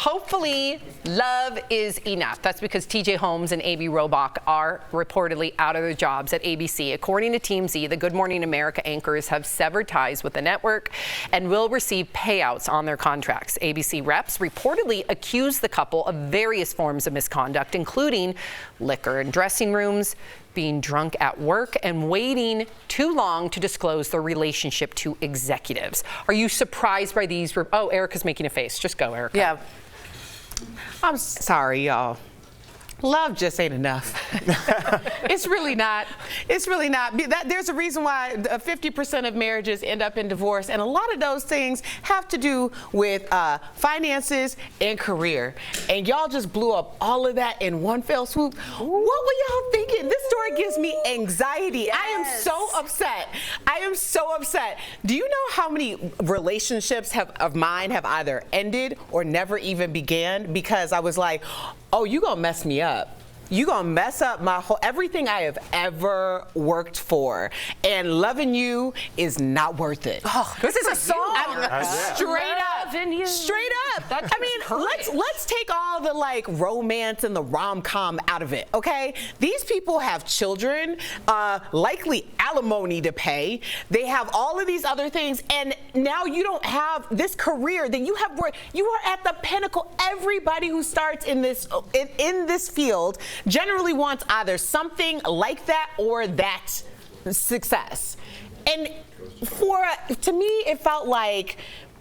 hopefully love is enough. That's because TJ Holmes and Amy Robach are reportedly out of their jobs at ABC. According to TMZ, the Good Morning America anchors have severed ties with the network and will receive payouts on their contracts. ABC reps reportedly accused the couple of various forms of misconduct, including liquor in dressing rooms, being drunk at work, and waiting too long to disclose their relationship to executives. Are you surprised by these? Oh, Erica's making a face. Just go, Erica. Yeah. I'm sorry, y'all. Love just ain't enough. It's really not. It's really not. There's a reason why 50% of marriages end up in divorce, and a lot of those things have to do with finances and career. And y'all just blew up all of that in one fell swoop. Ooh. What were y'all thinking? This story gives me anxiety. Yes. I am so upset. I am so upset. Do you know how many relationships of mine have either ended or never even began because I was like, oh, you gonna mess me up. You gonna mess up my whole everything I have ever worked for, and loving you is not worth it. Oh, this is a song. Straight up, straight up. I mean, let's take all the like romance and the rom-com out of it, okay? These people have children, likely alimony to pay. They have all of these other things, and now you don't have this career that you have worked. You are at the pinnacle. Everybody who starts in this field generally wants either something like that or that success. And to me, it felt like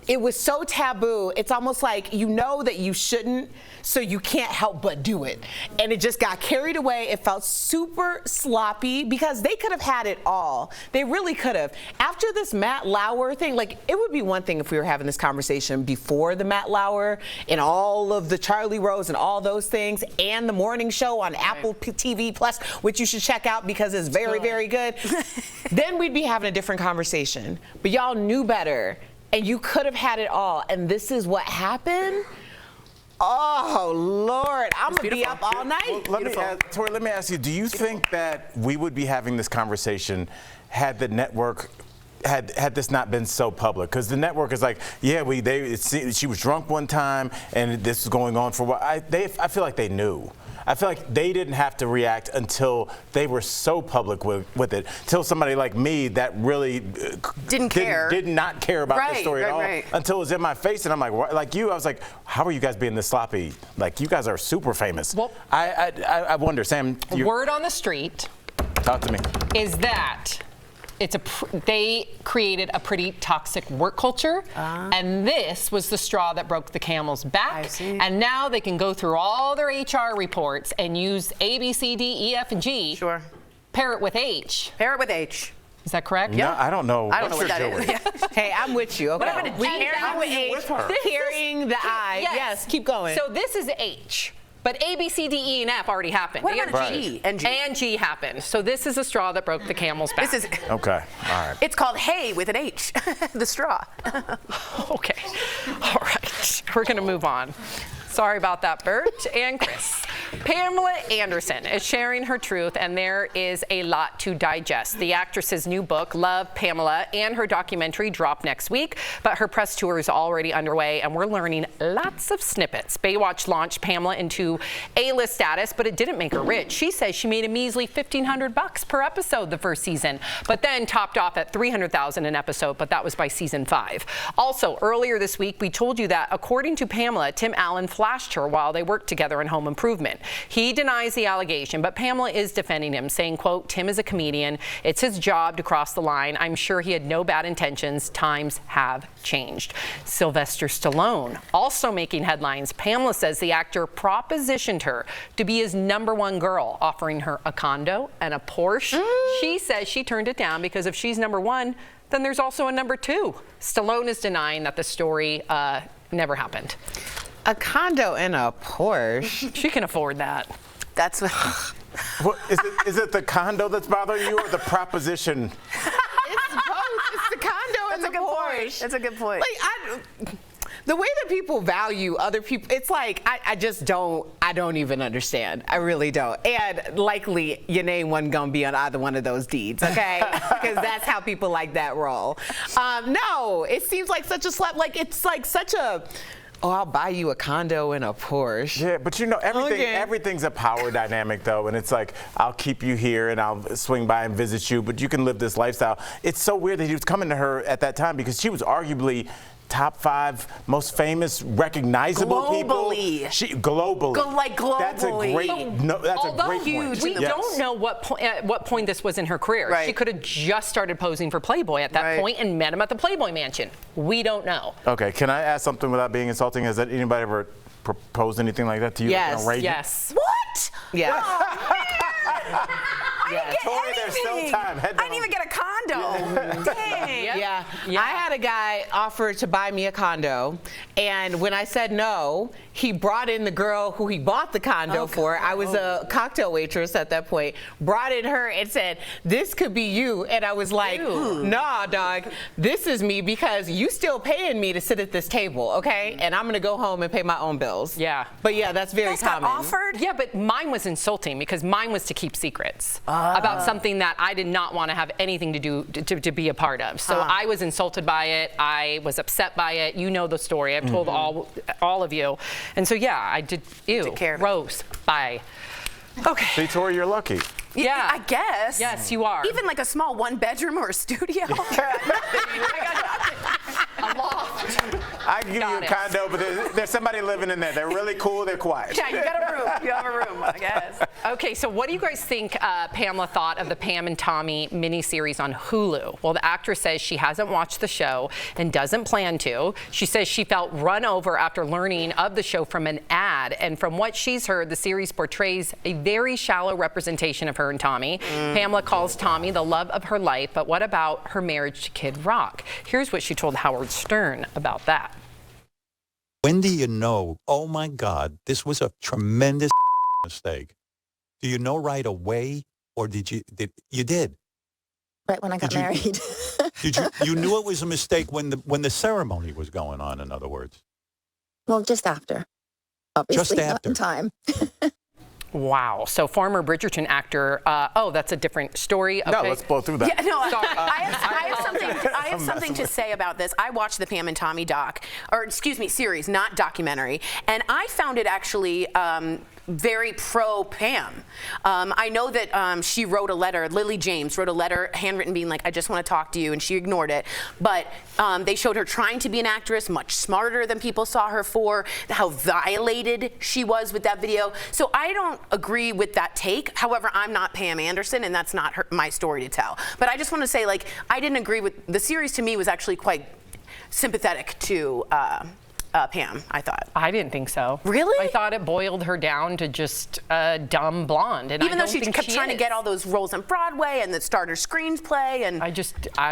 it was so taboo. It's almost like you know that you shouldn't, so you can't help but do it. And it just got carried away. It felt super sloppy because they could have had it all. They really could have. After this Matt Lauer thing, like, it would be one thing if we were having this conversation before the Matt Lauer and all of the Charlie Rose and all those things and the morning show on Apple TV Plus, which you should check out because it's very, very good. Then we'd be having a different conversation. But y'all knew better. And you could have had it all, and this is what happened? Oh, Lord, I'm going to be up all night. Well, Tori, let me ask you, do you think that we would be having this conversation had the network, had this not been so public? Because the network is like, yeah, she was drunk one time, and this was going on for a while. I feel like they knew. I feel like they didn't have to react until they were so public with it. Till somebody like me that really did not care about the story at all until it was in my face, and I'm like, what? Like you, I was like, how are you guys being this sloppy? Like, you guys are super famous. Well, I wonder, Sam. Word on the street. Talk to me. Is that they created a pretty toxic work culture, and this was the straw that broke the camel's back. And now they can go through all their HR reports and use A, B, C, D, E, F, and G. Sure. Pair it with H. Pair it with H. Is that correct? No, I don't know. I don't know what that is. Hey, I'm with you. Okay. Carrying the I. Yes, keep going. So this is H. But A, B, C, D, E, and F already happened. What about G? And G happened. So this is a straw that broke the camel's back. This is okay. All right. It's called hay with an H. The straw. Okay. All right. We're going to move on. Sorry about that, Bert and Chris. Pamela Anderson is sharing her truth, and there is a lot to digest. The actress's new book, Love, Pamela, and her documentary drop next week, but her press tour is already underway, and we're learning lots of snippets. Baywatch launched Pamela into A-list status, but it didn't make her rich. She says she made a measly $1,500 per episode the first season, but then topped off at $300,000 an episode, but that was by season 5. Also, earlier this week, we told you that, according to Pamela, Tim Allen flashed her while they worked together in Home Improvement. He denies the allegation, but Pamela is defending him, saying, quote, Tim is a comedian. It's his job to cross the line. I'm sure he had no bad intentions. Times have changed. Sylvester Stallone also making headlines. Pamela says the actor propositioned her to be his #1 girl, offering her a condo and a Porsche. She says she turned it down because if she's #1, then there's also a #2. Stallone is denying that the story never happened. A condo and a Porsche. She can afford that. That's what. Well, is it the condo that's bothering you or the proposition? It's both. It's the condo and the Porsche. That's a good point. Like, the way that people value other people, it's like, I just don't, I don't even understand. I really don't. And likely your name wasn't gonna be on either one of those deeds, okay? Because that's how people like that roll. No, it seems like such a slap, like it's like such a, oh, I'll buy you a condo and a Porsche. Yeah, but you know, everything's a power dynamic, though, and it's like, I'll keep you here and I'll swing by and visit you, but you can live this lifestyle. It's so weird that he was coming to her at that time because she was arguably top 5 most famous, recognizable people. Globally. Globally. That's a great point. We don't know at what point this was in her career. Right. She could have just started posing for Playboy at that point and met him at the Playboy Mansion. We don't know. Okay, can I ask something without being insulting? Has anybody ever proposed anything like that to you? Yes. Yes. What? Yes. Tori, there's still time. I didn't even get a condo. Dang. Yeah. I had a guy offer to buy me a condo, and when I said no, he brought in the girl who he bought the condo for. I was a cocktail waitress at that point. Brought in her and said, "This could be you." And I was like, "Nah, dog. This is me because you still paying me to sit at this table, okay? And I'm gonna go home and pay my own bills." Yeah. But yeah, that's very common. Got offered? Yeah, but mine was insulting because mine was to keep secrets about something that I did not want to have anything to do to be a part of. So I was insulted by it. I was upset by it. You know the story. I've told all of you. And so yeah, I did. Ew. Gross. Bye. Okay. See, Tori, you're lucky. Yeah. I guess. Yes, you are. Even like a small 1-bedroom or a studio. A loft. I can give you a condo, but there's somebody living in there. They're really cool. They're quiet. Yeah, you got a room. You have a room, I guess. Okay, so what do you guys think Pamela thought of the Pam and Tommy miniseries on Hulu? Well, the actress says she hasn't watched the show and doesn't plan to. She says she felt run over after learning of the show from an ad. And from what she's heard, the series portrays a very shallow representation of her and Tommy. Pamela calls Tommy the love of her life, but what about her marriage to Kid Rock? Here's what she told Howard Stern about that. When do you know, oh my God, this was a tremendous mistake? Do you know right away, or did you did? Right when I got married. You knew it was a mistake when the ceremony was going on, in other words? Well, just after. Obviously, just after. Not in time. Wow. So former Bridgerton actor, that's a different story. Okay. No, let's blow through that. Yeah, no, I have something to say about this. I watched the Pam and Tommy series, not documentary, and I found it actually very pro Pam. I know that she wrote a letter, Lily James wrote a letter handwritten being like, I just want to talk to you, and she ignored it. But they showed her trying to be an actress, much smarter than people saw her for, how violated she was with that video. So I don't agree with that take. However, I'm not Pam Anderson, and that's not my story to tell. But I just want to say, like, I didn't agree with, the series to me was actually quite sympathetic to Pam, I thought. I didn't think so. Really? I thought it boiled her down to just a dumb blonde. And even though she kept trying to get all those roles on Broadway and the starter screenplay, and I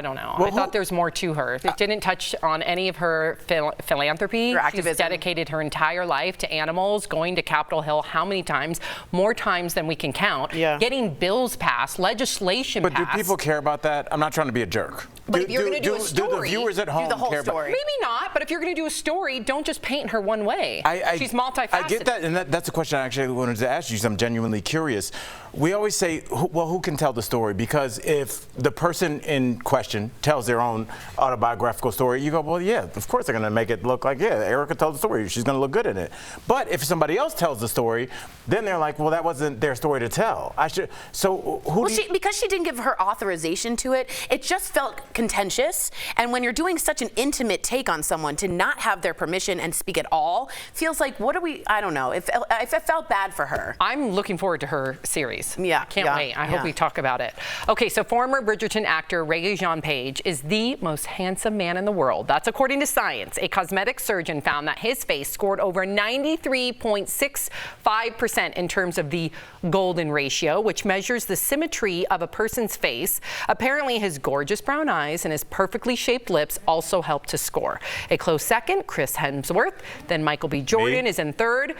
don't know. Well, I thought there's more to her. It didn't touch on any of her philanthropy. Her activism. She's dedicated her entire life to animals, going to Capitol Hill how many times? More times than we can count. Yeah. Getting bills passed, legislation passed. But do people care about that? I'm not trying to be a jerk. But if you're going to do a story, do the viewers at home do the whole care story. Maybe not, but if you're going to do a story, don't just paint her one way. She's multifaceted. I get that, and that's a question I actually wanted to ask you, because I'm genuinely curious. We always say, well, who can tell the story? Because if the person in question tells their own autobiographical story, you go, well, yeah, of course they're going to make it look like, yeah, Erica told the story. She's going to look good in it. But if somebody else tells the story, then they're like, well, that wasn't their story to tell. Because she didn't give her authorization to it, it just felt contentious. And when you're doing such an intimate take on someone, to not have their permission and speak at all feels like, I don't know. It felt bad for her. I'm looking forward to her series. Yeah. Can't wait. I hope we talk about it. Okay, so former Bridgerton actor Regé-Jean Page is the most handsome man in the world. That's according to Science. A cosmetic surgeon found that his face scored over 93.65% in terms of the golden ratio, which measures the symmetry of a person's face. Apparently, his gorgeous brown eyes and his perfectly shaped lips also helped to score. A close second, Chris Hemsworth. Then Michael B. Jordan is in third.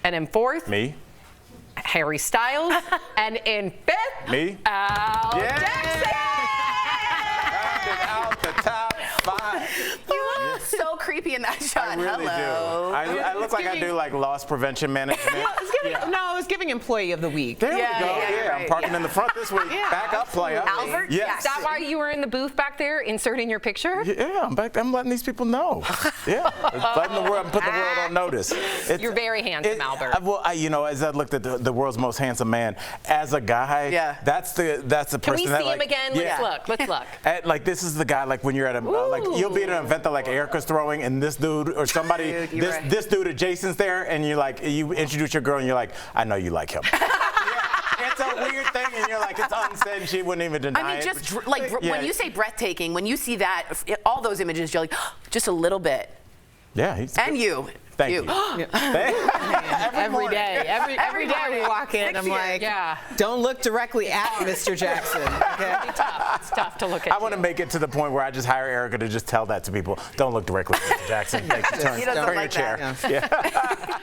And in fourth, Harry Styles. And in fifth, Al Jackson. Out the top 5. You look so creepy in that shot. I really Hello. do. I look like I do like loss prevention management. No, it's giving employee of the week. There Yeah, we go. yeah, Yeah, right, I'm parking yeah. in the front this week. Back up, player. Albert? Yes. Is that why you were in the booth back there inserting your picture? Yeah, I'm letting these people know. Yeah, letting the world, I'm putting the world on notice. You're very handsome, Albert. You know, as I looked at the world's most handsome man, as a guy, that's the person Can we that see him again? Let's look. Like this is the guy, like when you're at a like you'll be at an event that like Erica's throwing and this dude or somebody this dude adjacent's there and you introduce your girl and you're like, I know you like him. It's a weird thing and you're like, it's unsaid and she wouldn't even deny it. I mean, just like when you say breathtaking, when you see that, all those images, you're like, just a little bit. Yeah, he's And you. Thank you. Every day we walk in, I'm like, don't look directly at Mr. Jackson. Okay? It's tough to look at. I want to make it to the point where I just hire Erica to just tell that to people. Don't look directly at Mr. Jackson. Turn your chair. Yeah.